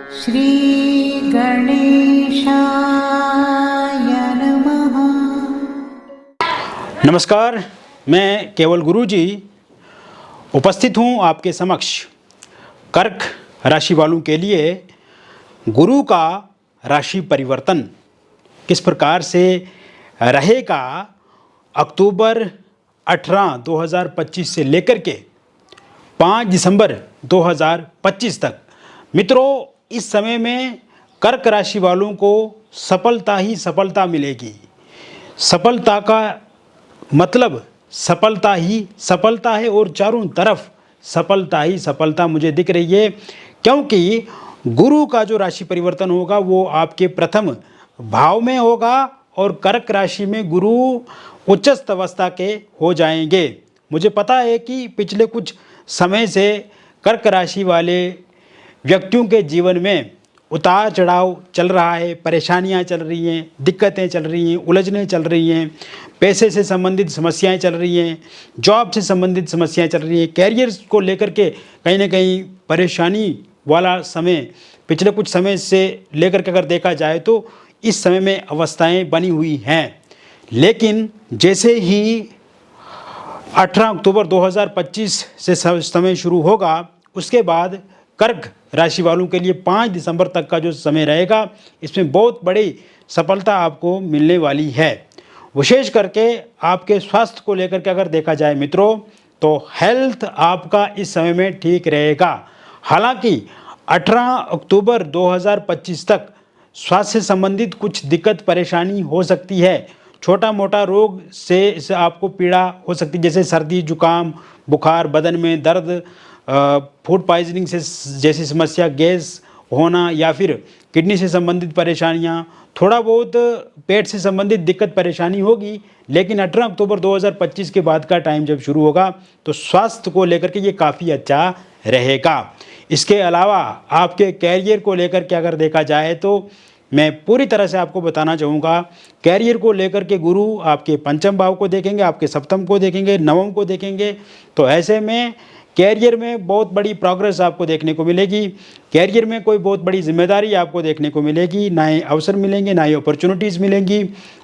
श्री गणेशाय नमः। नमस्कार, मैं केवल गुरुजी उपस्थित हूँ आपके समक्ष। कर्क राशि वालों के लिए गुरु का राशि परिवर्तन किस प्रकार से रहेगा अक्टूबर 18, 2025 से लेकर के 5 दिसंबर 2025 तक। मित्रों, इस समय में कर्क राशि वालों को सफलता ही सफलता मिलेगी। सफलता का मतलब सफलता ही सफलता है और चारों तरफ सफलता ही सफलता मुझे दिख रही है, क्योंकि गुरु का जो राशि परिवर्तन होगा वो आपके प्रथम भाव में होगा और कर्क राशि में गुरु उच्चस्थ अवस्था के हो जाएंगे। मुझे पता है कि पिछले कुछ समय से कर्क राशि वाले व्यक्तियों के जीवन में उतार चढ़ाव चल रहा है, परेशानियां चल रही हैं, दिक्कतें चल रही हैं, उलझनें चल रही हैं, पैसे से संबंधित समस्याएं चल रही हैं, जॉब से संबंधित समस्याएं चल रही हैं, कैरियर को लेकर के कहीं ना कहीं परेशानी वाला समय पिछले कुछ समय से लेकर के अगर देखा जाए तो इस समय में अवस्थाएं बनी हुई हैं। लेकिन जैसे ही 18 अक्टूबर 2025 से समय शुरू होगा, उसके बाद कर्क राशि वालों के लिए 5 दिसंबर तक का जो समय रहेगा, इसमें बहुत बड़ी सफलता आपको मिलने वाली है। विशेष करके आपके स्वास्थ्य को लेकर के अगर देखा जाए मित्रों, तो हेल्थ आपका इस समय में ठीक रहेगा। हालांकि 18 अक्टूबर 2025 तक स्वास्थ्य से संबंधित कुछ दिक्कत परेशानी हो सकती है। छोटा मोटा रोग से आपको पीड़ा हो सकती है, जैसे सर्दी जुकाम, बुखार, बदन में दर्द, फूड पॉइजनिंग से जैसी समस्या, गैस होना या फिर किडनी से संबंधित परेशानियां, थोड़ा बहुत पेट से संबंधित दिक्कत परेशानी होगी। लेकिन 18 अक्टूबर 2025 के बाद का टाइम जब शुरू होगा तो स्वास्थ्य को लेकर के ये काफ़ी अच्छा रहेगा। इसके अलावा आपके कैरियर को लेकर के अगर देखा जाए तो मैं पूरी तरह से आपको बताना चाहूँगा, कैरियर को लेकर के गुरु आपके पंचम भाव को देखेंगे, आपके सप्तम को देखेंगे, नवम को देखेंगे। तो ऐसे में कैरियर में बहुत बड़ी प्रोग्रेस आपको देखने को मिलेगी। कैरियर में कोई बहुत बड़ी जिम्मेदारी आपको देखने को मिलेगी, नए अवसर मिलेंगे, नई अपॉर्चुनिटीज़ मिलेंगी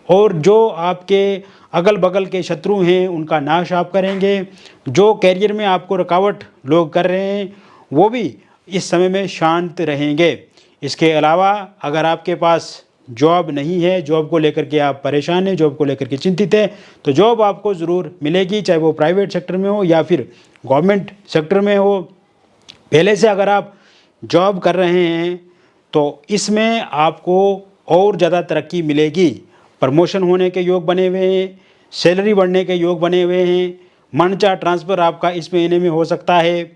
और जो आपके अगल बगल के शत्रु हैं उनका नाश आप करेंगे। जो कैरियर में आपको रुकावट लोग कर रहे हैं वो भी इस समय में शांत रहेंगे। इसके अलावा अगर आपके पास जॉब नहीं है, जॉब को लेकर के आप परेशान हैं, जॉब को लेकर के चिंतित हैं, तो जॉब आपको ज़रूर मिलेगी, चाहे वो प्राइवेट सेक्टर में हो या फिर गवर्नमेंट सेक्टर में हो। पहले से अगर आप जॉब कर रहे हैं तो इसमें आपको और ज़्यादा तरक्की मिलेगी। प्रमोशन होने के योग बने हुए हैं, सैलरी बढ़ने के योग बने हुए हैं, मनचाहा ट्रांसफ़र आपका इस महीने में हो सकता है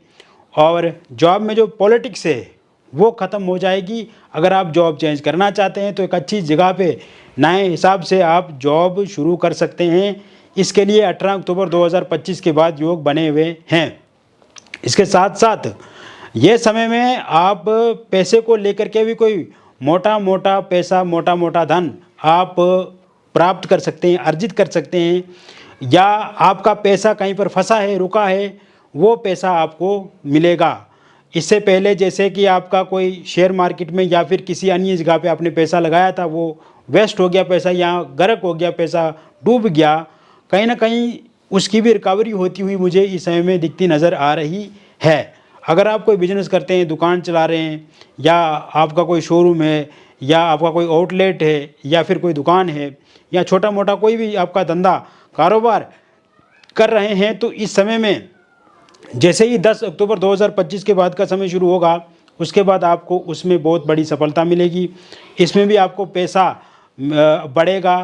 और जॉब में जो पॉलिटिक्स है वो ख़त्म हो जाएगी। अगर आप जॉब चेंज करना चाहते हैं तो एक अच्छी जगह पे नए हिसाब से आप जॉब शुरू कर सकते हैं। इसके लिए 18 अक्टूबर 2025 के बाद योग बने हुए हैं। इसके साथ साथ ये समय में आप पैसे को लेकर के भी कोई मोटा मोटा पैसा, मोटा मोटा धन आप प्राप्त कर सकते हैं, अर्जित कर सकते हैं, या आपका पैसा कहीं पर फंसा है, रुका है, वो पैसा आपको मिलेगा। इससे पहले जैसे कि आपका कोई शेयर मार्केट में या फिर किसी अन्य जगह पे आपने पैसा लगाया था, वो वेस्ट हो गया पैसा या गर्क हो गया, पैसा डूब गया, कहीं ना कहीं उसकी भी रिकवरी होती हुई मुझे इस समय में दिखती नज़र आ रही है। अगर आप कोई बिजनेस करते हैं, दुकान चला रहे हैं, या आपका कोई शोरूम है, या आपका कोई आउटलेट है, या फिर कोई दुकान है, या छोटा मोटा कोई भी आपका धंधा कारोबार कर रहे हैं, तो इस समय में जैसे ही 10 अक्टूबर 2025 के बाद का समय शुरू होगा, उसके बाद आपको उसमें बहुत बड़ी सफलता मिलेगी। इसमें भी आपको पैसा बढ़ेगा।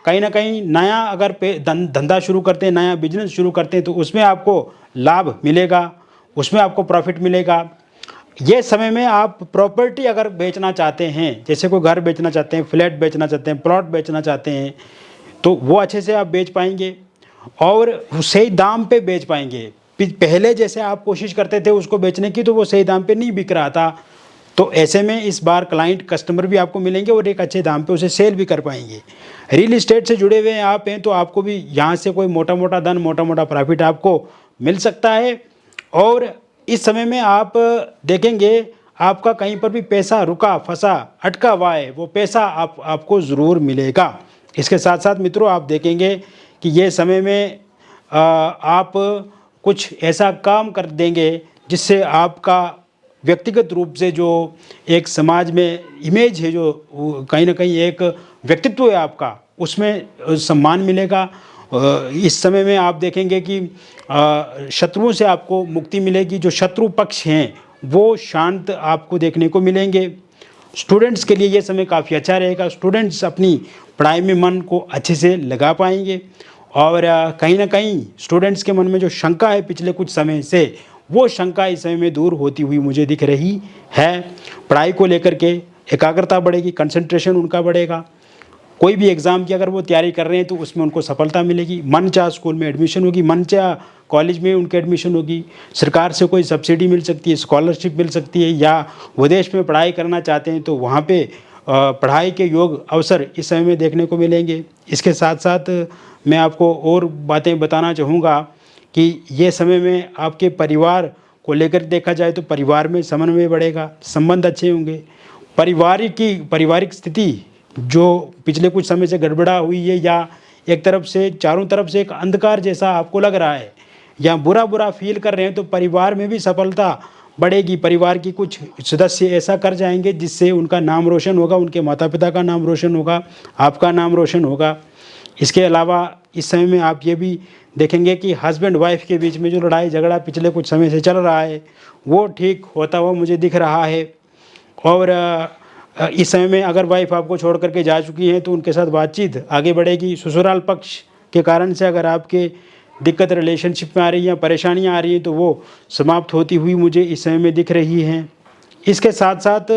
कहीं ना कहीं नया अगर धंधा शुरू करते हैं, नया बिजनेस शुरू करते हैं, तो उसमें आपको लाभ मिलेगा, उसमें आपको प्रॉफिट मिलेगा। ये समय में आप प्रॉपर्टी अगर बेचना चाहते हैं, जैसे कोई घर बेचना चाहते हैं, फ्लैट बेचना चाहते हैं, प्लॉट बेचना चाहते हैं, तो वो अच्छे से आप बेच पाएंगे और सही दाम पे बेच पाएंगे। पहले जैसे आप कोशिश करते थे उसको बेचने की तो वो सही दाम पे नहीं बिक रहा था, तो ऐसे में इस बार क्लाइंट कस्टमर भी आपको मिलेंगे और एक अच्छे दाम पे उसे सेल भी कर पाएंगे। रियल इस्टेट से जुड़े हुए आप हैं तो आपको भी यहाँ से कोई मोटा मोटा धन, मोटा मोटा प्रॉफिट आपको मिल सकता है। और इस समय में आप देखेंगे आपका कहीं पर भी पैसा रुका फंसा अटका हुआ है, वो पैसा आपको ज़रूर मिलेगा। इसके साथ साथ मित्रों आप देखेंगे कि ये समय में आप कुछ ऐसा काम कर देंगे जिससे आपका व्यक्तिगत रूप से जो एक समाज में इमेज है, जो कहीं ना कहीं एक व्यक्तित्व है आपका, उसमें सम्मान मिलेगा। इस समय में आप देखेंगे कि शत्रुओं से आपको मुक्ति मिलेगी। जो शत्रु पक्ष हैं वो शांत आपको देखने को मिलेंगे। स्टूडेंट्स के लिए ये समय काफ़ी अच्छा रहेगा। स्टूडेंट्स अपनी पढ़ाई में मन को अच्छे से लगा पाएंगे और कहीं ना कहीं स्टूडेंट्स के मन में जो शंका है पिछले कुछ समय से, वो शंका इस समय में दूर होती हुई मुझे दिख रही है। पढ़ाई को लेकर के एकाग्रता बढ़ेगी, कंसंट्रेशन उनका बढ़ेगा। कोई भी एग्ज़ाम की अगर वो तैयारी कर रहे हैं तो उसमें उनको सफलता मिलेगी। मनचाह स्कूल में एडमिशन होगी, मनचाह कॉलेज में उनकी एडमिशन होगी। सरकार से कोई सब्सिडी मिल सकती है, स्कॉलरशिप मिल सकती है, या विदेश में पढ़ाई करना चाहते हैं तो वहाँ पे पढ़ाई के योग अवसर इस समय में देखने को मिलेंगे। इसके साथ साथ मैं आपको और बातें बताना चाहूँगा कि ये समय में आपके परिवार को लेकर देखा जाए तो परिवार में समन्वय बढ़ेगा, संबंध अच्छे होंगे। पारिवारिक स्थिति जो पिछले कुछ समय से गड़बड़ा हुई है, या एक तरफ से चारों तरफ से एक अंधकार जैसा आपको लग रहा है, या बुरा फील कर रहे हैं, तो परिवार में भी सफलता बढ़ेगी। परिवार की कुछ सदस्य ऐसा कर जाएंगे जिससे उनका नाम रोशन होगा, उनके माता पिता का नाम रोशन होगा, आपका नाम रोशन होगा। इसके अलावा इस समय में आप ये भी देखेंगे कि हस्बैंड वाइफ के बीच में जो लड़ाई झगड़ा पिछले कुछ समय से चल रहा है वो ठीक होता हुआ मुझे दिख रहा है। और इस समय में अगर वाइफ आपको छोड़ करके जा चुकी हैं तो उनके साथ बातचीत आगे बढ़ेगी। ससुराल पक्ष के कारण से अगर आपके दिक्कत रिलेशनशिप में आ रही है, परेशानियां आ रही हैं, तो वो समाप्त होती हुई मुझे इस समय में दिख रही हैं। इसके साथ साथ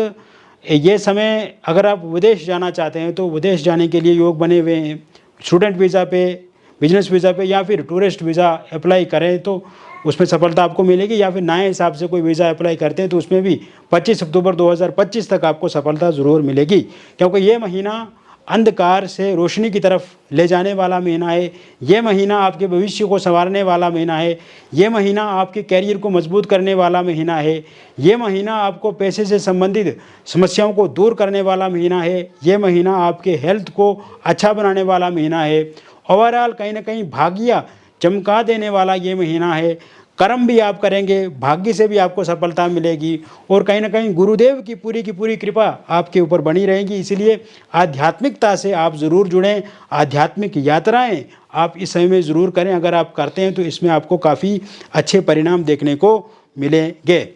ये समय अगर आप विदेश जाना चाहते हैं तो विदेश जाने के लिए योग बने हुए हैं। स्टूडेंट वीज़ा पे, बिजनेस वीज़ा पे या फिर टूरिस्ट वीज़ा अप्लाई करें तो उसमें सफलता आपको मिलेगी, या फिर नए हिसाब से कोई वीज़ा अप्लाई करते हैं तो उसमें भी 25 अक्टूबर 2025 तक आपको सफलता ज़रूर मिलेगी। क्योंकि ये महीना अंधकार से रोशनी की तरफ ले जाने वाला महीना है। ये महीना आपके भविष्य को संवारने वाला महीना है। ये महीना आपके कैरियर को मजबूत करने वाला महीना है। ये महीना आपको पैसे से संबंधित समस्याओं को दूर करने वाला महीना है। ये महीना आपके हेल्थ को अच्छा बनाने वाला महीना है। ओवरऑल कहीं ना कहीं भाग्य चमका देने वाला ये महीना है। कर्म भी आप करेंगे, भाग्य से भी आपको सफलता मिलेगी, और कहीं ना कहीं गुरुदेव की पूरी कृपा आपके ऊपर बनी रहेगी। इसलिए आध्यात्मिकता से आप ज़रूर जुड़ें। आध्यात्मिक यात्राएं आप इस समय में ज़रूर करें। अगर आप करते हैं तो इसमें आपको काफ़ी अच्छे परिणाम देखने को मिलेंगे।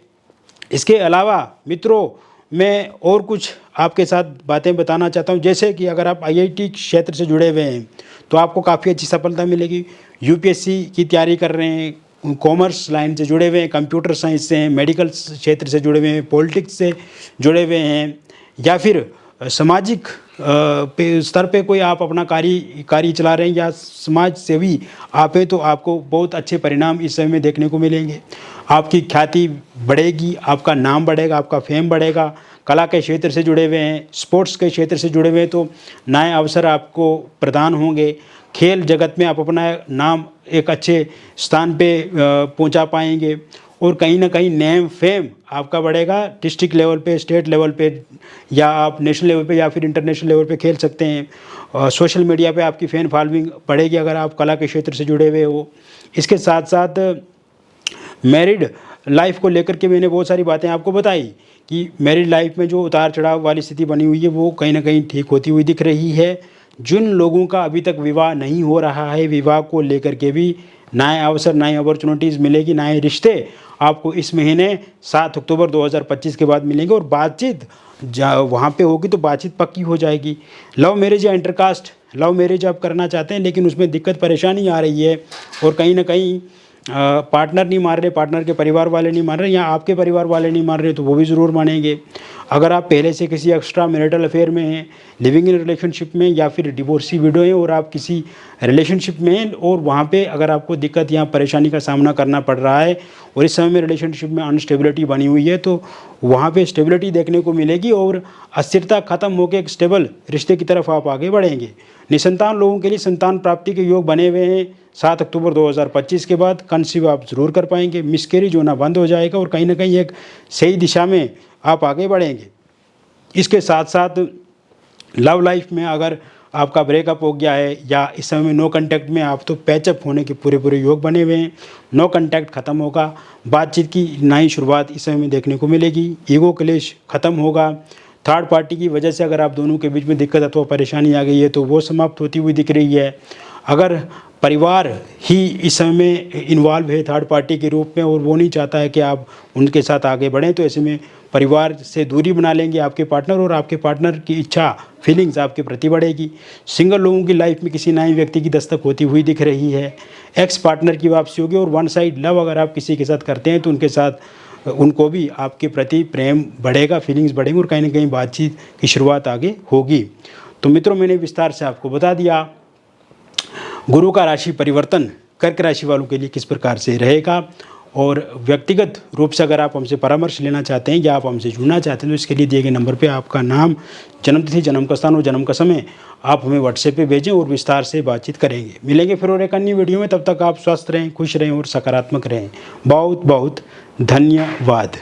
इसके अलावा मित्रों मैं और कुछ आपके साथ बातें बताना चाहता हूं। जैसे कि अगर आप IIT क्षेत्र से जुड़े हुए हैं तो आपको काफ़ी अच्छी सफलता मिलेगी। UPSC की तैयारी कर रहे हैं, कॉमर्स लाइन से जुड़े हुए हैं, कंप्यूटर साइंस से हैं, मेडिकल क्षेत्र से जुड़े हुए हैं, पॉलिटिक्स से जुड़े हुए हैं, या फिर सामाजिक स्तर पे कोई आप अपना कार्य चला रहे हैं या समाज सेवी आप हैं, तो आपको बहुत अच्छे परिणाम इस समय में देखने को मिलेंगे। आपकी ख्याति बढ़ेगी, आपका नाम बढ़ेगा, आपका फेम बढ़ेगा। कला के क्षेत्र से जुड़े हुए हैं, स्पोर्ट्स के क्षेत्र से जुड़े हुए हैं तो नए अवसर आपको प्रदान होंगे। खेल जगत में आप अपना नाम एक अच्छे स्थान पे पहुंचा पाएंगे, और कहीं ना कहीं नेम फेम आपका बढ़ेगा। डिस्ट्रिक्ट लेवल पे, स्टेट लेवल पे, या आप नेशनल लेवल पे या फिर इंटरनेशनल लेवल पे खेल सकते हैं। सोशल मीडिया पे आपकी फ़ैन फॉलोइंग बढ़ेगी अगर आप कला के क्षेत्र से जुड़े हुए हो। इसके साथ साथ मैरिड लाइफ को लेकर के मैंने बहुत सारी बातें आपको बताई कि मैरिड लाइफ में जो उतार चढ़ाव वाली स्थिति बनी हुई है वो कहीं ना कहीं ठीक होती हुई दिख रही है। जिन लोगों का अभी तक विवाह नहीं हो रहा है, विवाह को लेकर के भी नए अवसर, नई अपॉर्चुनिटीज़ मिलेगी। नए रिश्ते आपको इस महीने 7 अक्टूबर 2025 के बाद मिलेंगे, और बातचीत वहाँ पे होगी तो बातचीत पक्की हो जाएगी। लव मैरिज या इंटरकास्ट लव मैरिज आप करना चाहते हैं लेकिन उसमें दिक्कत परेशानी आ रही है, और कहीं ना कहीं पार्टनर नहीं मान रहे, पार्टनर के परिवार वाले नहीं मान रहे, या आपके परिवार वाले नहीं मान रहे, तो वो भी ज़रूर मानेंगे। अगर आप पहले से किसी एक्स्ट्रा मैरिटल अफेयर में हैं, लिविंग इन रिलेशनशिप में, या फिर डिवोर्सी विडो हैं और आप किसी रिलेशनशिप में हैं और वहाँ पे अगर आपको दिक्कत या परेशानी का सामना करना पड़ रहा है और इस समय में रिलेशनशिप में अनस्टेबिलिटी बनी हुई है, तो वहाँ पे स्टेबिलिटी देखने को मिलेगी और अस्थिरता खत्म होकर एक स्टेबल रिश्ते की तरफ आप आगे बढ़ेंगे। निसंतान लोगों के लिए संतान प्राप्ति के योग बने हुए हैं। 7 अक्टूबर 2025 के बाद कंसीव आप ज़रूर कर पाएंगे, मिसकैरेज होना बंद हो जाएगा और कहीं ना कहीं एक सही दिशा में आप आगे बढ़ेंगे। इसके साथ साथ लव लाइफ में अगर आपका ब्रेकअप हो गया है या इस समय में नो कांटेक्ट में आप, तो पैचअप होने के पूरे पूरे योग बने हुए हैं। नो कांटेक्ट खत्म होगा, बातचीत की नई शुरुआत इस समय में देखने को मिलेगी। ईगो क्लेश खत्म होगा। थर्ड पार्टी की वजह से अगर आप दोनों के बीच में दिक्कत अथवा परेशानी आ गई है तो वो समाप्त होती हुई दिख रही है। अगर परिवार ही इस समय में इन्वॉल्व है थर्ड पार्टी के रूप में और वो नहीं चाहता है कि आप उनके साथ आगे बढ़ें, तो ऐसे में परिवार से दूरी बना लेंगे आपके पार्टनर और आपके पार्टनर की इच्छा फीलिंग्स आपके प्रति बढ़ेगी। सिंगल लोगों की लाइफ में किसी नए व्यक्ति की दस्तक होती हुई दिख रही है। एक्स पार्टनर की वापसी होगी और वन साइड लव अगर आप किसी के साथ करते हैं तो उनके साथ उनको भी आपके प्रति प्रेम बढ़ेगा, फीलिंग्स बढ़ेंगी और कहीं ना कहीं बातचीत की शुरुआत आगे होगी। तो मित्रों, मैंने विस्तार से आपको बता दिया गुरु का राशि परिवर्तन कर्क राशि वालों के लिए किस प्रकार से रहेगा। और व्यक्तिगत रूप से अगर आप हमसे परामर्श लेना चाहते हैं या आप हमसे जुड़ना चाहते हैं तो इसके लिए दिए गए नंबर पे आपका नाम, जन्मतिथि, जन्म का स्थान और जन्म का समय आप हमें व्हाट्सएप पे भेजें और विस्तार से बातचीत करेंगे। मिलेंगे फिर और एक अन्य वीडियो में। तब तक आप स्वस्थ रहें, खुश रहें और सकारात्मक रहें। बहुत बहुत धन्यवाद।